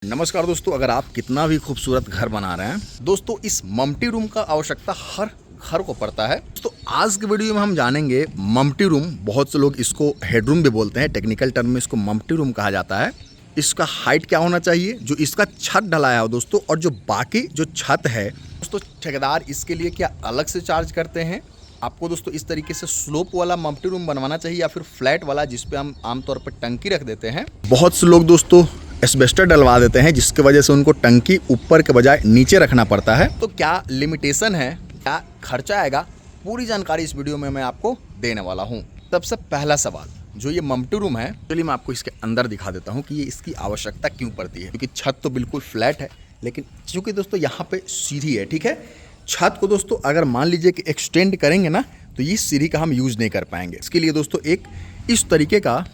नमस्कार दोस्तों, अगर आप कितना भी खूबसूरत घर बना रहे हैं दोस्तों, इस मम्टी रूम का आवश्यकता हर घर को पड़ता है। तो आज के वीडियो में हम जानेंगे मम्टी रूम। बहुत से लोग इसको हेडरूम भी बोलते हैं, टेक्निकल टर्म में इसको मम्टी रूम कहा जाता है। इसका हाइट क्या होना चाहिए, जो इसका छत ढलाया हो दोस्तों, और जो बाकी जो छत है दोस्तों, ठेकेदार इसके लिए क्या अलग से चार्ज करते हैं। आपको दोस्तों इस तरीके से स्लोप वाला मम्टी रूम बनवाना चाहिए या फिर फ्लैट वाला, जिसपे हम आमतौर पर टंकी रख देते हैं। बहुत से लोग दोस्तों एस्बेस्टर डलवा देते हैं, जिसकी वजह से उनको टंकी ऊपर के बजाय नीचे रखना पड़ता है। तो क्या लिमिटेशन है, क्या खर्चा आएगा, पूरी जानकारी इस वीडियो में मैं आपको देने वाला हूँ। सबसे पहला सवाल, जो ये मम्टी रूम है, चलिए मैं आपको इसके अंदर दिखा देता हूँ कि ये इसकी आवश्यकता क्यों पड़ती है। क्योंकि छत तो बिल्कुल फ्लैट है, लेकिन चूंकि दोस्तों यहाँ पे सीढ़ी है, ठीक है। छत को दोस्तों अगर मान लीजिए कि एक्सटेंड करेंगे ना, तो ये सीढ़ी का हम यूज़ नहीं कर पाएंगे। इसके लिए दोस्तों एक इस तरीके का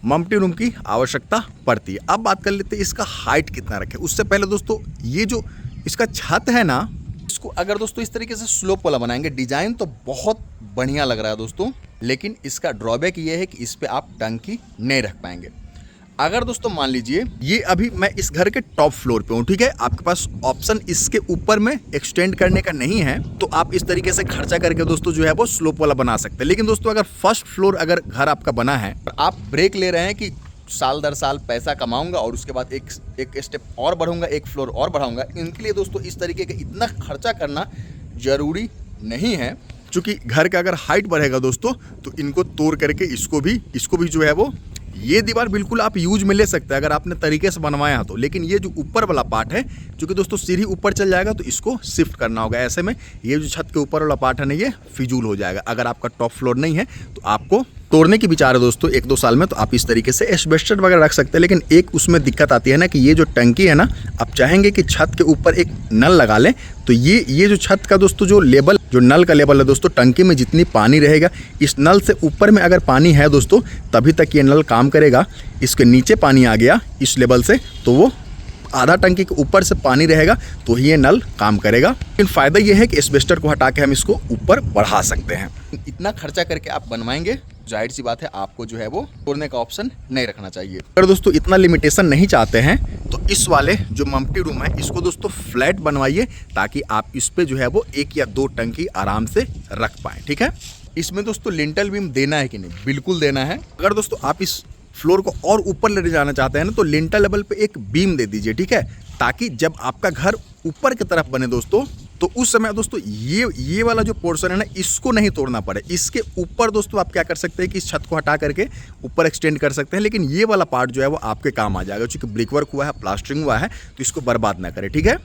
मम्टी रूम की आवश्यकता पड़ती है। अब बात कर लेते हैं इसका हाइट कितना रखें। उससे पहले दोस्तों ये जो इसका छत है ना, इसको अगर दोस्तों इस तरीके से स्लोप वाला बनाएंगे, डिजाइन तो बहुत बढ़िया लग रहा है दोस्तों, लेकिन इसका ड्रॉबैक ये है कि इस पे आप टंकी नहीं रख पाएंगे। अगर दोस्तों मान लीजिए ये अभी मैं इस घर के टॉप फ्लोर पे हूँ, ठीक है, आपके पास ऑप्शन इसके ऊपर में एक्सटेंड करने का नहीं है, तो आप इस तरीके से खर्चा करके दोस्तों जो है वो स्लोप वाला बना सकते हैं। लेकिन दोस्तों अगर फर्स्ट फ्लोर अगर घर आपका बना है, आप ब्रेक ले रहे हैं कि साल दर साल पैसा कमाऊंगा और उसके बाद एक स्टेप और बढ़ूंगा, एक फ्लोर और बढ़ाऊंगा, इनके लिए दोस्तों इस तरीके का इतना खर्चा करना जरूरी नहीं है। चूंकि घर का अगर हाइट बढ़ेगा दोस्तों, तो इनको तोड़ करके इसको भी जो है वो, ये दीवार बिल्कुल आप यूज में ले सकते हैं अगर आपने तरीके से बनवाया है तो। लेकिन ये जो ऊपर वाला पार्ट है, क्योंकि दोस्तों सीढ़ी ऊपर चल जाएगा तो इसको शिफ्ट करना होगा। ऐसे में ये जो छत के ऊपर वाला पार्ट है ना, ये फिजूल हो जाएगा। अगर आपका टॉप फ्लोर नहीं है तो आपको तोड़ने की विचार है दोस्तों 1-2 साल में, तो आप इस तरीके से एस्बेस्टर वगैरह रख सकते हैं। लेकिन एक उसमें दिक्कत आती है ना कि ये जो टंकी है ना, आप चाहेंगे कि छत के ऊपर एक नल लगा लें, तो ये जो छत का दोस्तों जो लेवल, जो नल का लेवल है दोस्तों, टंकी में जितनी पानी रहेगा, इस नल से ऊपर में अगर पानी है दोस्तों, तभी तक ये नल काम करेगा। इसके नीचे पानी आ गया इस लेवल से, तो वो आधा टंकी के ऊपर से पानी रहेगा तो ही ये नल काम करेगा। लेकिन फ़ायदा ये है कि एस्बेस्टर को हटा के हम इसको ऊपर बढ़ा सकते हैं। इतना खर्चा करके आप बनवाएंगे, जाहिर सी बात है आपको जो है वो तोड़ने का ऑप्शन नहीं रखना चाहिए। अगर दोस्तों इतना लिमिटेशन नहीं चाहते हैं, तो इस वाले जो मम्टी रूम है, इसको दोस्तों फ्लैट बनवाइए, ताकि आप इस पे जो है वो 1 या 2 टंकी आराम से रख पाएँ, ठीक है। इसमें दोस्तों लिंटल बीम देना है कि नहीं, बिल्कुल देना है। अगर दोस्तों आप इस फ्लोर को और ऊपर ले जाना चाहते हैं ना, तो लिंटल लेवल पे एक बीम दे दीजिए, ठीक है, ताकि जब आपका घर ऊपर की तरफ बने दोस्तों, तो उस समय दोस्तों ये वाला जो पोर्शन है ना, इसको नहीं तोड़ना पड़े। इसके ऊपर दोस्तों आप क्या कर सकते हैं कि इस छत को हटा करके ऊपर एक्सटेंड कर सकते हैं, लेकिन ये वाला पार्ट जो है वो आपके काम आ जाएगा। क्योंकि ब्रिक वर्क हुआ है, प्लास्टरिंग हुआ है, तो इसको बर्बाद ना करें, ठीक है।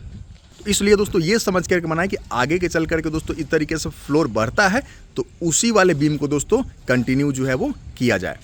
इसलिए दोस्तों ये समझ करके बनाए कि आगे के चल करके दोस्तों इस तरीके से फ्लोर बढ़ता है, तो उसी वाले बीम को दोस्तों कंटिन्यू जो है वो किया जाए।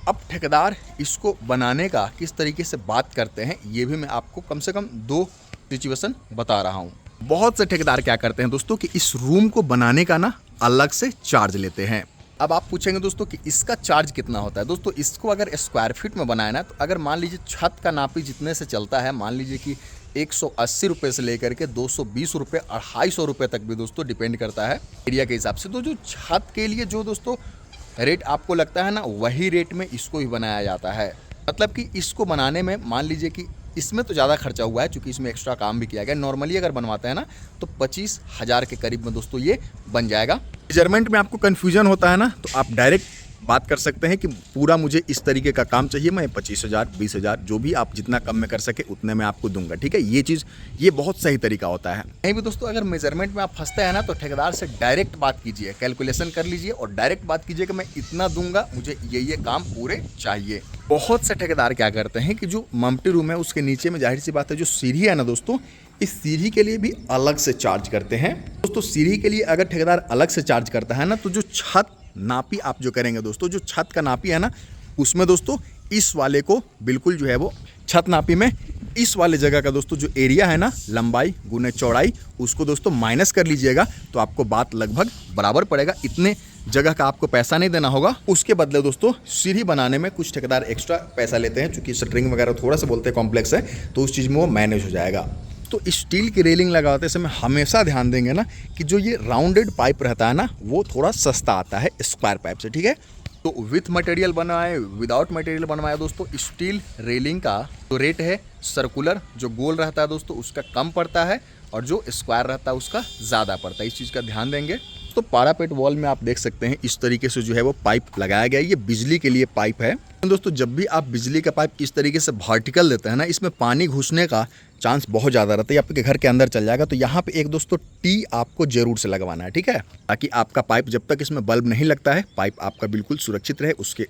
अब ठेकेदार इसको बनाने का किस तरीके से बात करते हैं, ये भी मैं आपको कम से कम 2 सिचुएशन बता रहा हूँ। बहुत से ठेकेदार क्या करते हैं दोस्तों कि इस रूम को बनाने का ना अलग से चार्ज लेते हैं। अब आप पूछेंगे दोस्तों कि इसका चार्ज कितना होता है। दोस्तों इसको अगर स्क्वायर फीट में बनाया ना, तो अगर मान लीजिए छत का नापी जितने से चलता है, मान लीजिए कि 180 रुपये से लेकर के 220 रुपये, 250 रुपये तक भी दोस्तों डिपेंड करता है एरिया के हिसाब से। तो जो छत के लिए जो दोस्तों रेट आपको लगता है ना, वही रेट में इसको भी बनाया जाता है। मतलब कि इसको बनाने में मान लीजिए कि इसमें तो ज़्यादा खर्चा हुआ है, क्योंकि इसमें एक्स्ट्रा काम भी किया गया। नॉर्मली अगर बनवाते हैं ना, तो 25,000 के करीब में दोस्तों ये बन जाएगा। मेजरमेंट में आपको कन्फ्यूजन होता है ना, तो आप डायरेक्ट बात कर सकते हैं कि पूरा मुझे इस तरीके का काम चाहिए, मैं 25,000, 20,000, जो भी आप जितना कम में कर सके उतने में आपको दूंगा, ठीक है। ये बहुत सही तरीका होता है। नहीं भी दोस्तों अगर मेजरमेंट में आप फंसते हैं ना, तो ठेकेदार से डायरेक्ट बात कीजिए, कैलकुलेशन कर लीजिए और डायरेक्ट बात कीजिए कि मैं इतना दूंगा, मुझे ये काम पूरे चाहिए। बहुत से ठेकेदार क्या करते हैं कि जो मम्टी रूम है उसके नीचे में, जाहिर सी बात है, जो सीढ़ी है ना दोस्तों, इस सीढ़ी के लिए भी अलग से चार्ज करते हैं। दोस्तों सीढ़ी के लिए अगर ठेकेदार अलग से चार्ज करता है ना, तो जो छत नापी आप जो करेंगे दोस्तों, जो छत का नापी है ना, उसमें दोस्तों इस वाले को बिल्कुल जो है वो छत नापी में इस वाले जगह का दोस्तों जो एरिया है ना, लंबाई गुने चौड़ाई, उसको दोस्तों माइनस कर लीजिएगा, तो आपको बात लगभग बराबर पड़ेगा। इतने जगह का आपको पैसा नहीं देना होगा। उसके बदले दोस्तों सीढ़ी बनाने में कुछ ठेकेदार एक्स्ट्रा पैसा लेते हैं, चूँकि स्ट्रिंग वगैरह थोड़ा सा बोलते हैं कॉम्प्लेक्स है, तो उस चीज़ में वो मैनेज हो जाएगा। तो स्टील की रेलिंग लगाते समय हमेशा ध्यान देंगे ना कि जो ये राउंडेड पाइप रहता है ना, वो थोड़ा सस्ता आता है स्क्वायर पाइप से, ठीक है। तो विथ मटेरियल बनवाए, विदाउट मटेरियल बनवाया दोस्तों, स्टील रेलिंग का जो रेट है सर्कुलर जो गोल रहता है दोस्तों उसका कम पड़ता है, और जो स्क्वायर रहता है उसका ज़्यादा पड़ता है। इस चीज़ का ध्यान देंगे। तो पारापेट वॉल में आप देख सकते हैं इस तरीके से जो है वो पाइप लगाया गया है। ये बिजली के लिए पाइप है दोस्तों। जब भी आप बिजली का पाइप इस तरीके से वर्टिकल देते हैं ना, इसमें पानी घुसने का चांस बहुत ज़्यादा रहता है, आपके घर के अंदर चल जाएगा। तो यहाँ पे एक दोस्तों टी आपको जरूर से लगवाना है, ठीक है, ताकि आपका पाइप जब तक इसमें बल्ब नहीं लगता है, पाइप आपका बिल्कुल सुरक्षित रहे, उसके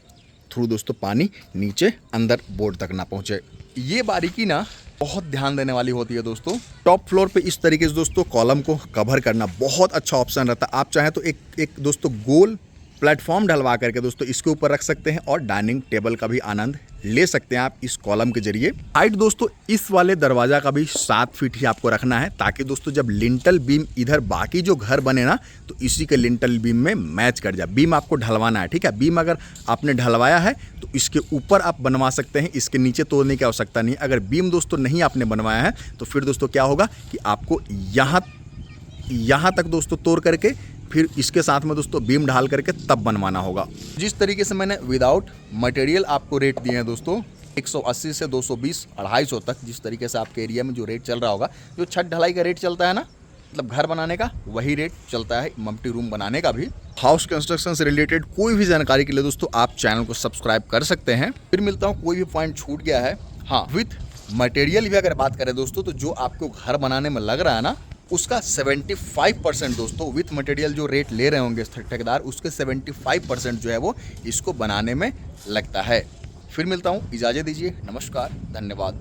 थ्रू दोस्तों पानी नीचे अंदर बोर्ड तक ना पहुँचे। ये बारीकी ना बहुत ध्यान देने वाली होती है दोस्तों। टॉप फ्लोर पे इस तरीके से दोस्तों कॉलम को कवर करना बहुत अच्छा ऑप्शन रहता है। आप चाहें तो एक दोस्तों गोल प्लेटफॉर्म ढलवा करके दोस्तों इसके ऊपर रख सकते हैं और डाइनिंग टेबल का भी आनंद ले सकते हैं आप इस कॉलम के जरिए। हाइट दोस्तों इस वाले दरवाजा का भी 7 फीट ही आपको रखना है, ताकि दोस्तों जब लिंटल बीम इधर बाकी जो घर बने ना तो इसी के लिंटल बीम में मैच कर जाए। बीम आपको ढलवाना है, ठीक है। बीम अगर आपने ढलवाया है तो इसके ऊपर आप बनवा सकते हैं, इसके नीचे तोड़ने की आवश्यकता नहीं। अगर बीम दोस्तों नहीं आपने बनवाया है तो फिर दोस्तों क्या होगा कि आपको यहाँ तक दोस्तों तोड़ करके फिर इसके साथ में दोस्तों बीम ढाल करके तब बनवाना होगा। जिस तरीके से मैंने विदाउट मटेरियल आपको रेट दिए हैं दोस्तों 180 से 220, 250 तक, जिस तरीके से आपके एरिया में जो रेट चल रहा होगा, जो छत ढलाई का रेट चलता है ना, मतलब घर बनाने का, वही रेट चलता है मम्टी रूम बनाने का भी। हाउस कंस्ट्रक्शन से रिलेटेड कोई भी जानकारी के लिए दोस्तों आप चैनल को सब्सक्राइब कर सकते हैं। फिर मिलता हूँ, कोई भी पॉइंट छूट गया है। हाँ, विथ मटेरियल भी अगर बात करें दोस्तों, तो जो आपको घर बनाने में लग रहा है ना, उसका 75% दोस्तों विथ मटेरियल जो रेट ले रहे होंगे ठेकेदार, उसके 75% जो है वो इसको बनाने में लगता है। फिर मिलता हूँ, इजाज़त दीजिए, नमस्कार, धन्यवाद।